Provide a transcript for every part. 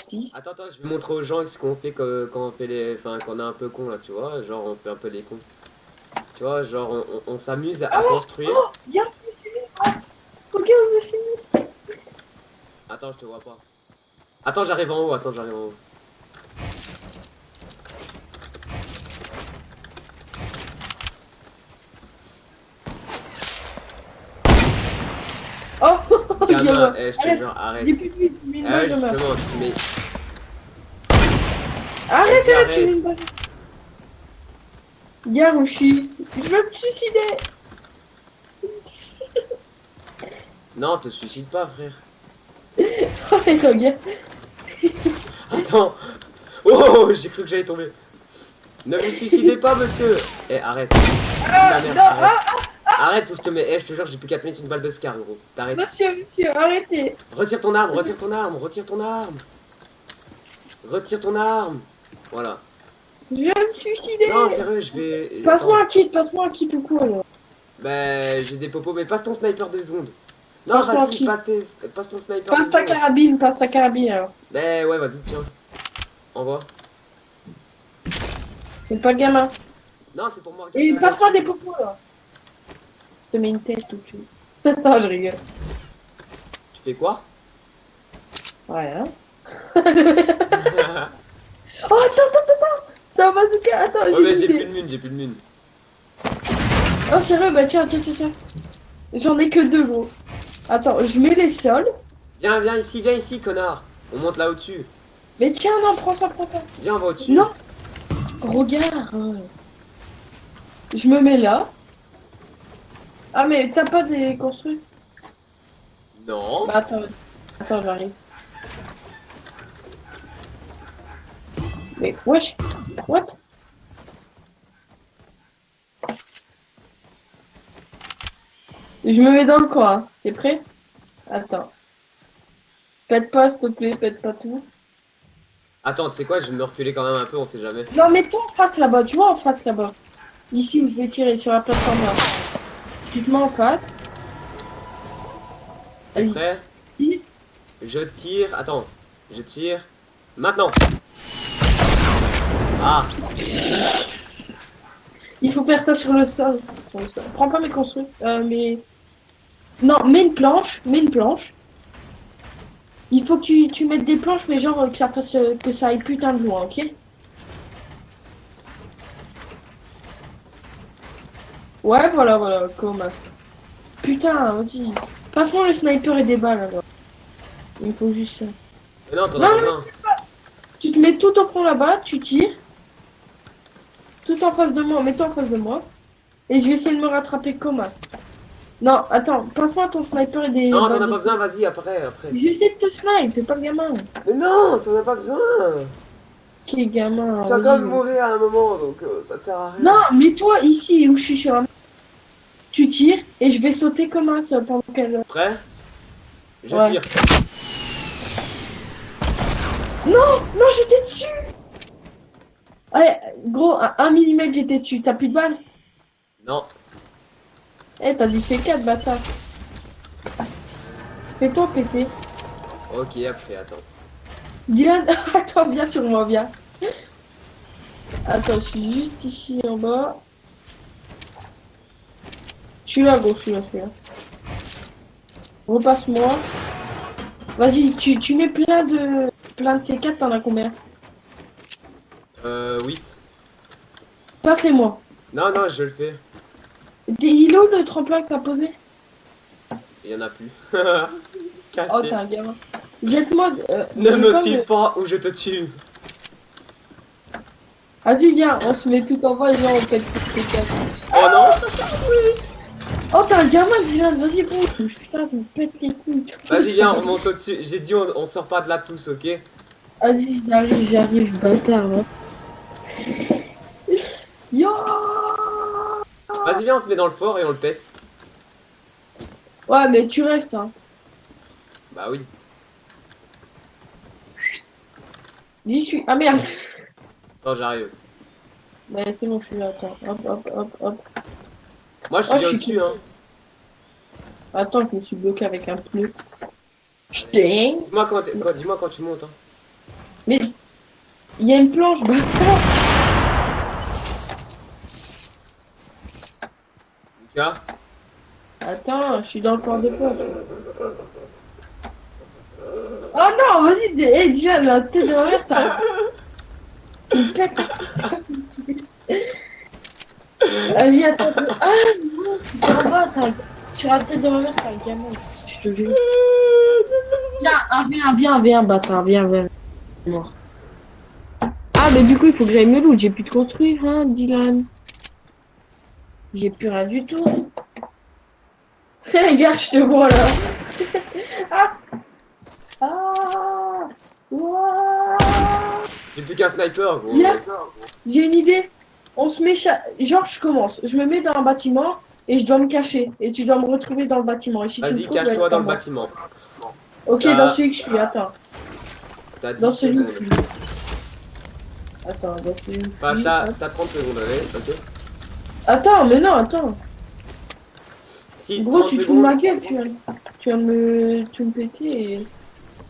6. Attends, attends, je vais montrer aux gens ce qu'on fait quand on fait les... Enfin, quand on est un peu con là, tu vois. Genre, on fait un peu les cons. Tu vois, genre, on s'amuse à Oh, construire. oh, viens, je me suis mis. Oh, regarde, je me suis mis. Attends, je te vois pas. Attends, j'arrive en haut, attends, j'arrive en haut. Oh, Gamin, gamin. je te jure, arrête. J'ai plus de vie, tu mets une balle, je meurs. Justement, tu mets... Arrête, Dis arrête, tu mets arrête. une balle. Garouchi, je veux me suicider. Non, te suicide pas, frère. Oh, mais regarde. Attends. Oh, j'ai cru que j'allais tomber. Ne vous suicidez pas, monsieur. Arrête. Ah, La merde, non, arrête. ah, Arrête ou je te mets... je te jure, j'ai plus qu'à te mettre une balle de Scar, gros. T'arrêtes. monsieur, arrêtez. Retire ton arme, retire ton arme, retire ton arme. Retire ton arme. Voilà. Je veux me suicider. Non, sérieux, je vais... Passe-moi un kit tout court, là. Bah, j'ai des popos, mais passe ton sniper 2 secondes. Non, Passe-moi un vas-y, kit. passe ton sniper Passe 2 ta secondes. passe ta carabine, alors. Ouais, vas-y, tiens. Envoie. C'est pas le gamin. Non, c'est pour moi. Et passe-moi des popos, là. Je te mets une tête tout de suite. Attends, je rigole. Tu fais quoi? Ouais, hein. Oh, attends. Attends, bazooka, attends, Ouais, mais j'ai j'ai une plus idée. de mine, j'ai plus de mine. Oh, sérieux, bah tiens. J'en ai que 2, gros. Attends, je mets les sols. Viens ici, connard. On monte là au-dessus. Mais tiens, non, prends ça. Viens, on va au-dessus. Non, regarde. Je me mets là. Ah, mais t'as pas des construits? Non. Bah, attends, j'arrive. Mais, wesh. What? Je me mets dans le coin. T'es prêt? Attends. Pète pas, s'il te plaît, pète pas tout. Attends, tu sais quoi, je vais me reculer quand même un peu, on sait jamais. Non, mets-toi en face là-bas, tu vois, en face là-bas. Ici où je vais tirer sur la plateforme là. Tu te mets en face. T'es Allez, prêt? tire. Je tire. Attends, je tire. Maintenant. Ah, Il faut faire ça sur le sol. Prends pas mes construits. Mais... Non, mets une planche. Il faut que tu mettes des planches, mais genre que ça fasse que ça aille putain de loin, ok? Ouais, voilà, commence. Putain, vas-y. Passe-moi le sniper et des balles alors. Il me faut juste ça. mais non, t'en Non, as pas non, besoin. tu te mets tout au fond là-bas, tu tires. Tout en face de moi, mets-toi en face de moi. Et je vais essayer de me rattraper comme as. Non, attends, passe-moi ton sniper et des Non, t'en balles as de pas besoin, vas-y, après. J'essaie de te snipe, fais pas le gamin. Mais non, t'en as pas besoin. Qui est gamin, Tu vas vas-y. quand même mourir à un moment, donc ça te sert à rien. Non, mets-toi ici où je suis sur un... Tu tires et je vais sauter comme un seul pendant qu'elle... Prêt? Je Ouais. tire. Non, j'étais dessus. Allez, gros, à 1 mm j'étais dessus, t'as plus de balles? Non. Eh, t'as du C4, bâtard. Fais-toi péter. Ok, après, attends. Dylan, attends, viens sur moi, viens. Attends, je suis juste ici en bas. Je suis là, gros, je suis là. Repasse-moi. Vas-y, tu mets plein de C4, t'en as combien? 8. Passe-les-moi. Non, je le fais. Il est où le tremplin que t'as posé? Il y en a plus. Oh, Cassé. t'es un gamin. Jette-moi. Ne j'ai me pas suis le- pas ou je te tue. Vas-y, viens, on se met tout en bas et viens, on pète toutes les quatre. Oh non. Oh, t'es un gamin, Dylan, vas-y, bouge. Putain, tu me pètes les couilles. Vas-y, viens, on remonte au-dessus. J'ai dit, on sort pas de là tous, ok? Vas-y, j'arrive, bâtard, là. Yo. Vas-y, viens, on se met dans le fort et on le pète. Ouais, mais tu restes, hein. Bah oui. J'y suis. Ah merde. Attends, j'arrive. Bah, c'est bon, je suis là, attends. Hop. Moi, je suis Oh, déjà je suis au-dessus, hein. Attends, je me suis bloqué avec un pneu. Putain. Dis-moi quand tu montes, hein. Il y a une planche, bâtard. Lucas? Attends, je suis dans le port de porte. Oh non, vas-y, hey, Diane, la tête de ma mère, t'as... Tu me pètes. Vas-y, attends. Ah, non, tu en bas, t'as... Sur la tête de ma mère, t'as un gamin. Je te jure. Viens, bâtard, viens. Mort. Ah, mais du coup, il faut que j'aille me loot. J'ai plus de construire, hein, Dylan. J'ai plus rien du tout. Regarde, je te vois là. Ah, ah, ouah. J'ai plus qu'un sniper, gros. Viens, j'ai une idée. On se met... Genre, je commence. Je me mets dans un bâtiment et je dois me cacher. Et tu dois me retrouver dans le bâtiment. Et si tu me Vas-y, trouves, cache-toi bah, dans le bâtiment. Ok, T'as- dans celui que je suis, attends. T'as 10 Dans celui où je secondes. suis. Attends, dans celui où je Enfin, suis. t'as 30 secondes, allez, ok. Attends, mais non, attends. Si, Gros, 30 tu te fous de ma secondes. gueule, tu vas me péter et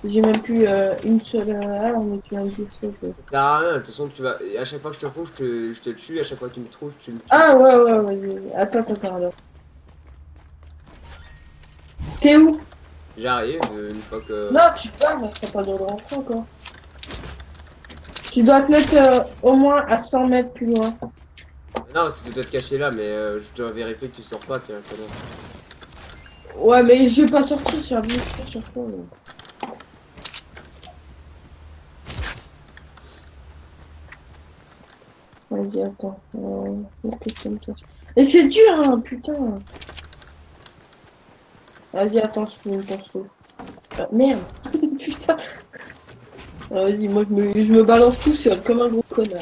j'ai même plus une seule arme et tu vas me dire ça. Ça sert à rien, de toute façon, tu vas... à chaque fois que je te trouve, je te tue, à chaque fois que tu me trouves, tu me tues. Ah ouais, vas-y. Attends, alors. T'es où? J'arrive, une fois que... Non, tu pars, mais t'as pas le droit de rentrer encore. Tu dois te mettre au moins à 100 mètres plus loin. Non, si tu dois te cacher là, mais je dois vérifier que tu sors pas, tiens, connard. Ouais, mais je vais pas sortir, je vais venir sur toi. Vas-y, attends. Qu'est-ce que ça me cache? Et c'est dur, hein, putain. Vas-y, attends, je fais une construire. Merde. Putain. Vas-y, moi je me balance tout seul comme un gros connard.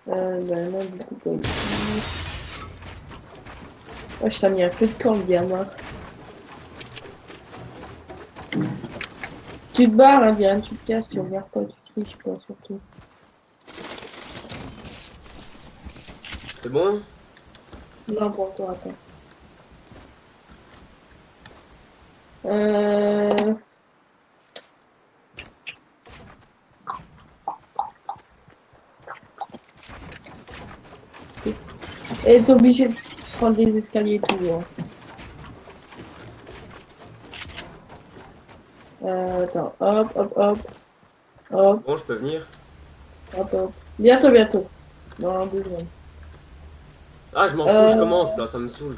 Bah non, du coup, pas ici. Ouais, je t'ai mis un peu de camp, gamin. Tu te barres, hein, Diane, tu te casses, tu regardes pas, tu triches pas, surtout. C'est bon? Non, pour toi, attends. Et t'es obligé de prendre des escaliers et tout. Hein. Attends, hop. Bon, je peux venir. Hop. Bientôt. Dans 2 secondes. Ah, je m'en fous, je commence, là, ça me saoule.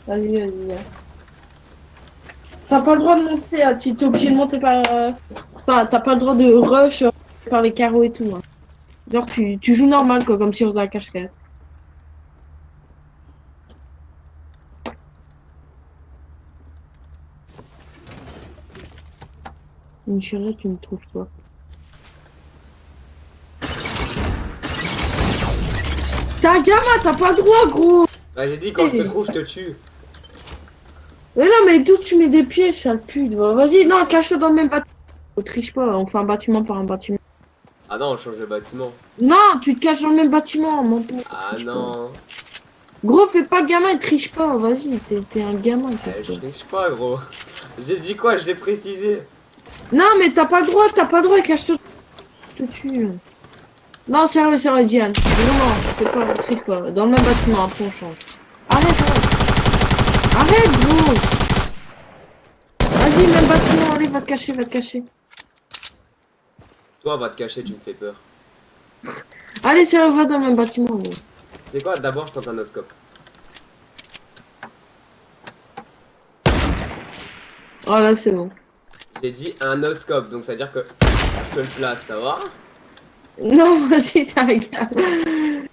Vas-y. T'as pas le droit de monter, hein. Tu es obligé de monter par... Enfin, t'as pas le droit de rush par les carreaux et tout. Hein. Genre, tu joues normal, quoi, comme si on faisait un cache-cache. Une chérie, tu me trouves, toi. T'es un gamin, t'as pas le droit, gros. Bah, j'ai dit, quand je te trouve, je te tue. Mais non, mais d'où tu mets des pièges, sale pute. Vas-y, non, cache-toi dans le même bâtiment. On triche pas, on fait un bâtiment par un bâtiment. Ah non, on change de bâtiment. Non, tu te caches dans le même bâtiment, mon pote. Ah non. Gros, fais pas le gamin et triche pas, vas-y, t'es un gamin. Je triche pas, gros. J'ai dit quoi? Je l'ai précisé. Non, mais t'as pas le droit, cache-toi. Je te tue. Non, sérieux, Diane. Non, fais pas, triche pas. Dans le même bâtiment, après on change. Arrête, gros. Vas-y, même bâtiment, allez, va te cacher. Toi, va te cacher, tu me fais peur. Allez, sérieux, va dans le même bâtiment, gros. C'est quoi? D'abord, je tente un noscope. Oh là, c'est bon. J'ai dit un noscope, donc ça veut dire que je te le place, ça va? Non, vas-y, t'as un gamin.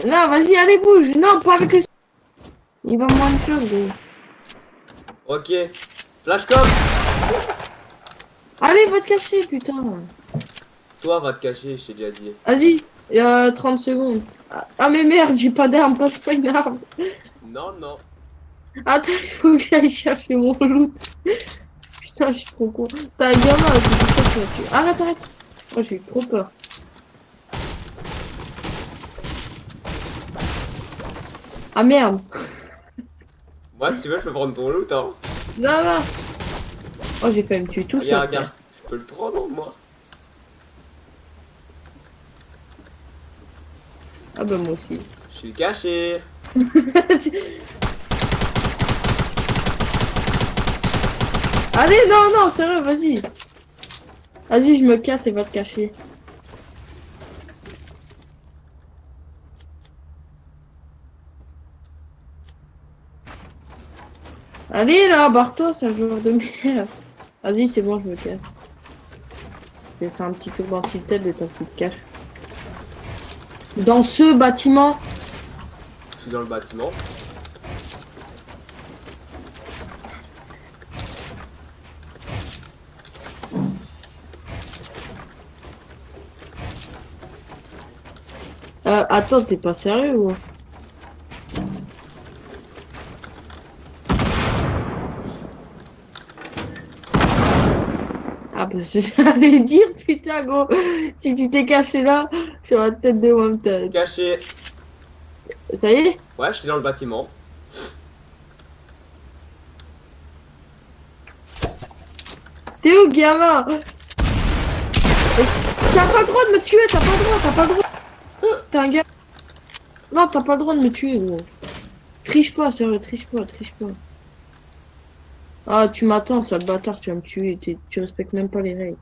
Non, vas-y, allez, bouge. Non, pas avec le... Il va me one shot, gros. Ok. Flashcom! Allez, va te cacher, putain. Toi, va te cacher, je t'ai déjà dit. Vas-y, il y a 30 secondes. Ah, mais merde, j'ai pas d'arme, passe pas une arme. Non. Attends, il faut que j'aille chercher mon loot. Putain, je suis trop con. T'as un gamin, tu dis ça, tu vas tuer. Arrête. Oh, j'ai eu trop peur. Ah merde. Moi, si tu veux, je peux prendre ton loot, hein. Non. Oh, j'ai failli me tuer tout seul. Regarde, je peux le prendre moi. Ah bah moi aussi. Je suis caché. Allez, non, non, sérieux, vas-y. Vas-y, je me casse et va te cacher. Allez là, barre-toi, c'est un joueur de merde. Vas-y, c'est bon, je me casse. Je vais faire un petit tour dans le tête de ton coup de cache. Dans ce bâtiment. Je suis dans le bâtiment. Attends, t'es pas sérieux ou? Ah bah j'allais dire putain gros, si tu t'es caché là sur la tête de Wanted. Caché. Ça y est? Ouais, je suis dans le bâtiment. T'es où gamin? T'as pas le droit de me tuer, t'as pas le droit, t'as pas le droit. T'es un gars. Non, t'as pas le droit de me tuer gros. Triche pas, sérieux, triche pas, triche pas. Ah tu m'attends, sale bâtard, tu vas me tuer, tu respectes même pas les règles.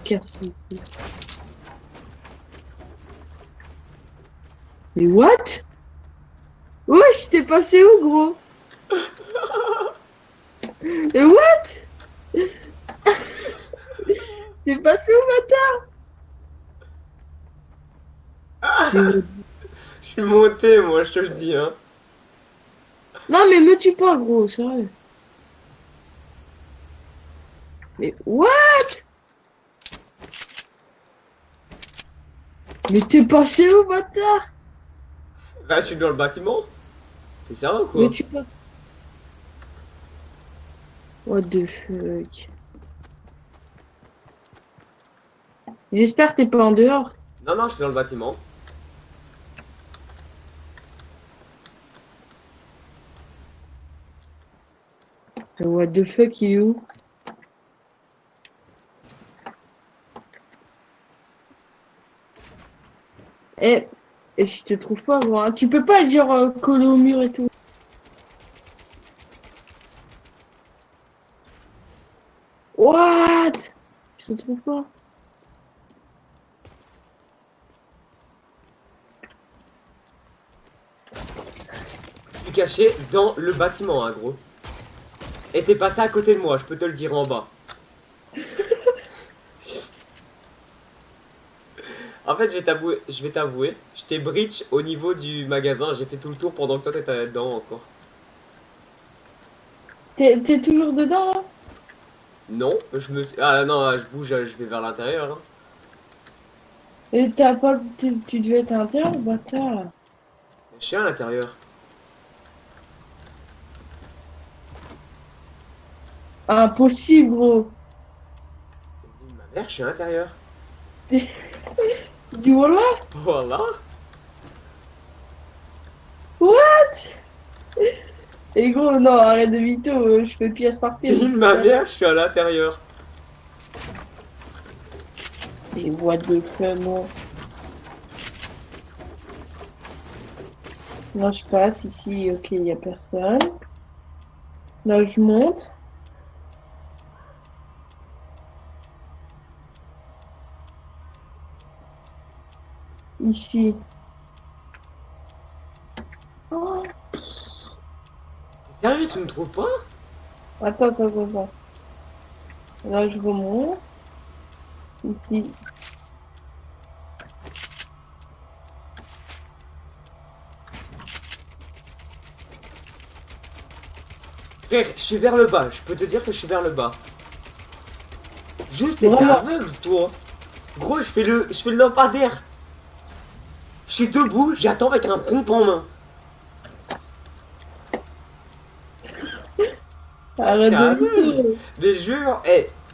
Casse les couilles. Mais what? Wesh, t'es passé où gros? Mais what? T'es passé où bâtard? Mais- Je suis monté, moi, je te le dis, hein. Non mais me tue pas gros, sérieux. Mais what? Mais t'es passé où bâtard? Bah, je suis dans le bâtiment. T'es sérieux, Mais quoi? tu pas. What the fuck? J'espère que t'es pas en dehors. Non, non, je suis dans le bâtiment. What the fuck, il est où? Eh, et je te trouve pas, gros, hein. Tu peux pas être genre collé au mur et tout. What? Je te trouve pas. Je suis caché dans le bâtiment, hein, gros. Et t'es passé à côté de moi, je peux te le dire en bas. En fait, je vais t'avouer, je t'ai breach au niveau du magasin, j'ai fait tout le tour pendant que toi t'étais là-dedans encore. T'es toujours dedans là? Non, je me suis... Ah non, je bouge, je vais vers l'intérieur. Hein. Et t'as pas. Tu devais être à l'intérieur, bâtard. Je suis à l'intérieur. Impossible, gros. Ma mère, je suis à l'intérieur. Du voilà? Voilà. What? Et gros, non, arrête de mytho, je fais pièce par pièce. Bim, ma mère, je suis à l'intérieur. Et what the fuck, moi. Là, je passe ici, ok, il y a personne. Là, je monte. Ici. Oh. T'es sérieux, tu me trouves pas? Attends, attends, attends, attends. Là, je remonte. Ici. Frère, je suis vers le bas, je peux te dire que je suis vers le bas. Juste, t'es Vraiment. aveugle, toi. Gros, je fais le lampadaire. Je suis debout, j'attends avec un pompe en main. Arrête T'es de aveugle. mytho. Mais jure,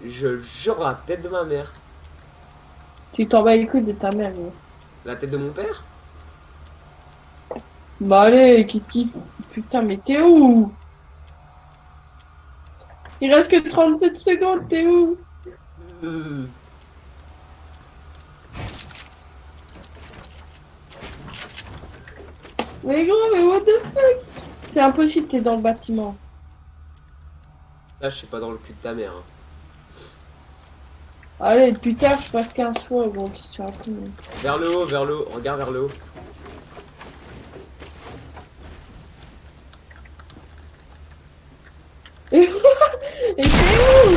je jure la tête de ma mère. Tu t'en bats les couilles de ta mère, gros. La tête de mon père? Bah allez, qu'est-ce qu'il fait? Putain, mais t'es où? Il reste que 37 secondes, t'es où? Mais gros, mais what the fuck? C'est impossible, t'es dans le bâtiment. Ça, je suis pas dans le cul de ta mère. Hein. Allez, depuis tard, je passe 15 fois, gros, qu'est-ce que tu racontes? Vers le haut, regarde vers le haut. Et t'es où?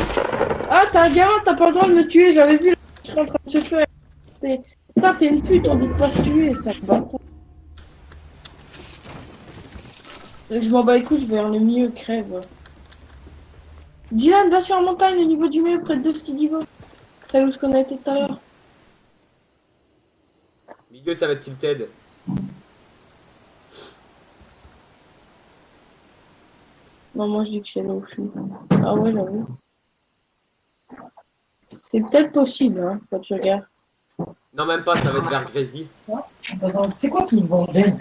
Ah, t'es un gamin, t'as pas le droit de me tuer, j'avais vu le truc en train de se faire. Putain, t'es une pute, on dit de pas se tuer, ça bâtard. Je m'en bats les couilles, je vais vers le milieu, crève. Dylan, va sur la montagne au niveau du milieu, près de Stidivo. C'est où ce qu'on a été tout à l'heure. Milieu, ça va être tilted. Non, moi je dis que c'est là où je suis. Ah ouais, j'avoue. C'est peut-être possible, hein, quand tu regardes. Non, même pas, ça va être vers Grésy. C'est quoi tout ce bordel?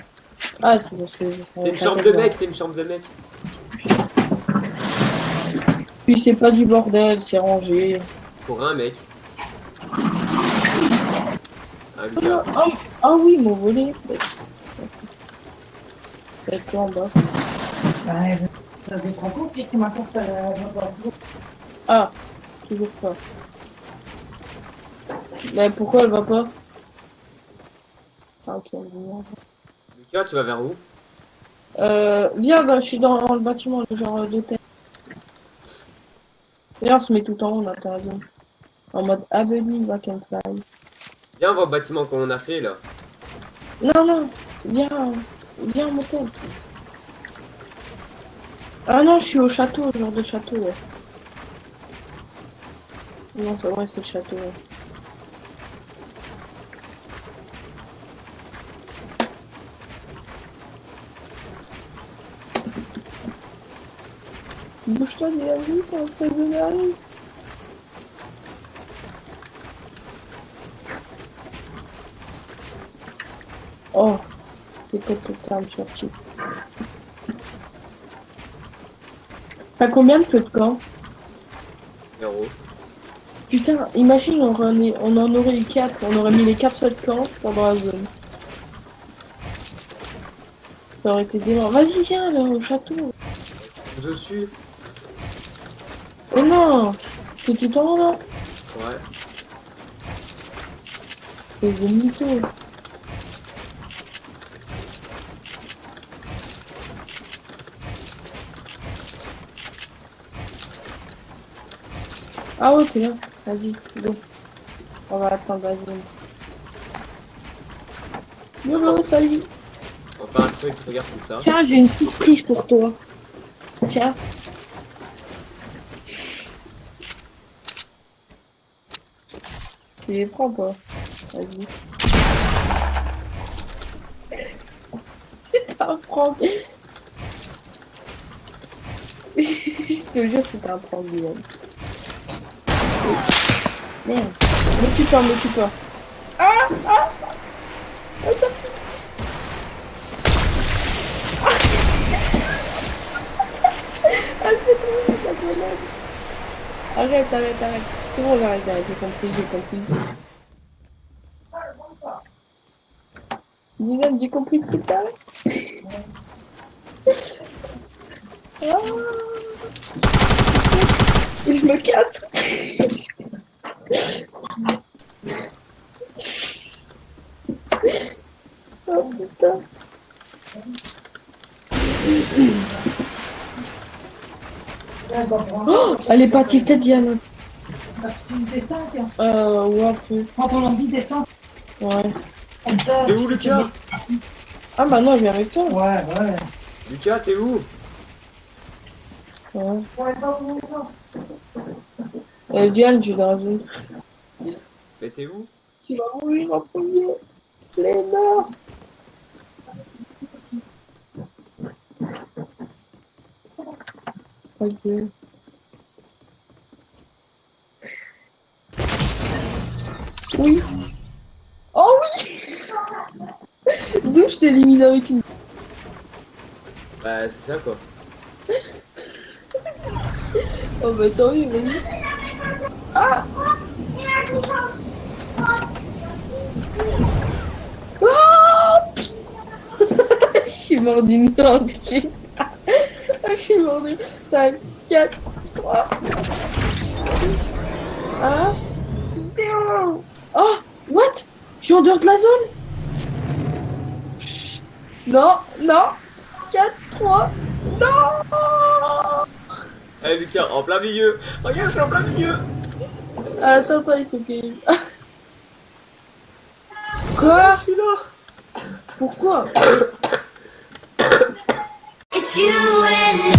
Ah, c'est parce que... C'est une chambre de mec, c'est une chambre de mec. Puis c'est pas du bordel, c'est rangé. Pour un mec. Ah, Lucas. Ah oui, mon volet. Peut-être en bas. Ouais, ça fait 30 ans qu'il m'apporte à la Ah, toujours pas. Mais pourquoi elle va pas? Ah ok, elle vient. Lucas, tu vas vers où? Viens, je suis dans le bâtiment, le genre d'hôtel. Viens, on se met tout en haut, on attend la zone. En mode avenue, back and fly. Viens, on va au bâtiment qu'on a fait là. Non, non, viens au motel. Ah non, je suis au château, genre de château, ouais. Non, c'est vrai, c'est le château, ouais. Bouge-toi, dis la vie, t'es en train de m'arriver. Oh, c'est peut-être un sorti. T'as combien de feux de camp? 0. Putain, imagine, on en aurait eu 4, on aurait mis les 4 feux de camp pendant la zone. Ça aurait été dément. Vas-y, viens, là, au château. Dessus. Mais non, c'est tout en haut, là. Ouais. C'est des mythos. Ah ouais, t'es là. Vas-y, go. On va attendre la zone. Yolo, salut. On va faire un truc, regarde comme ça. Tiens, j'ai une surprise pour toi. Tiens. Tu les prends pas? Vas-y. C'est un prank. Je te jure, c'est un prank, Guillaume. Merde. Me tue pas, me tue pas. Ah, ah. Ah, c'est trop la grenade. Arrête, arrête, arrête. C'est bon, j'arrête, j'ai compris, j'ai compris. Dis-même, j'ai compris ce que t'as. Ah. Et je me casse. Oh putain. Oh, elle est partie tête Diana. Tu descends, tiens. Ouais, un peu. Quand on leur dit descends, Ouais. comme ça. T'es où, Lucas? Ah bah non, je viens avec toi. Ouais, ouais. Lucas, t'es où? Ouais. Ouais, pas pour longtemps. Diane, je suis dans la zone. Mais t'es où? Tu vas mourir en premier. Les morts. Ok. Oui. Oh oui. D'où je t'élimine avec une... Bah, c'est ça quoi. Oh bah tant mieux, vas-y. Ah. Ah. Je suis mort d'une tente. Je suis mort d'une... 5, 4, 3, 1, 0. Oh, what? Je suis en dehors de la zone? Non, non. 4, 3, non. Allez, tiens, en plein milieu. Regarde, je suis en plein milieu. Attends, il faut qu'il... Quoi? Je suis là. Pourquoi? It's you and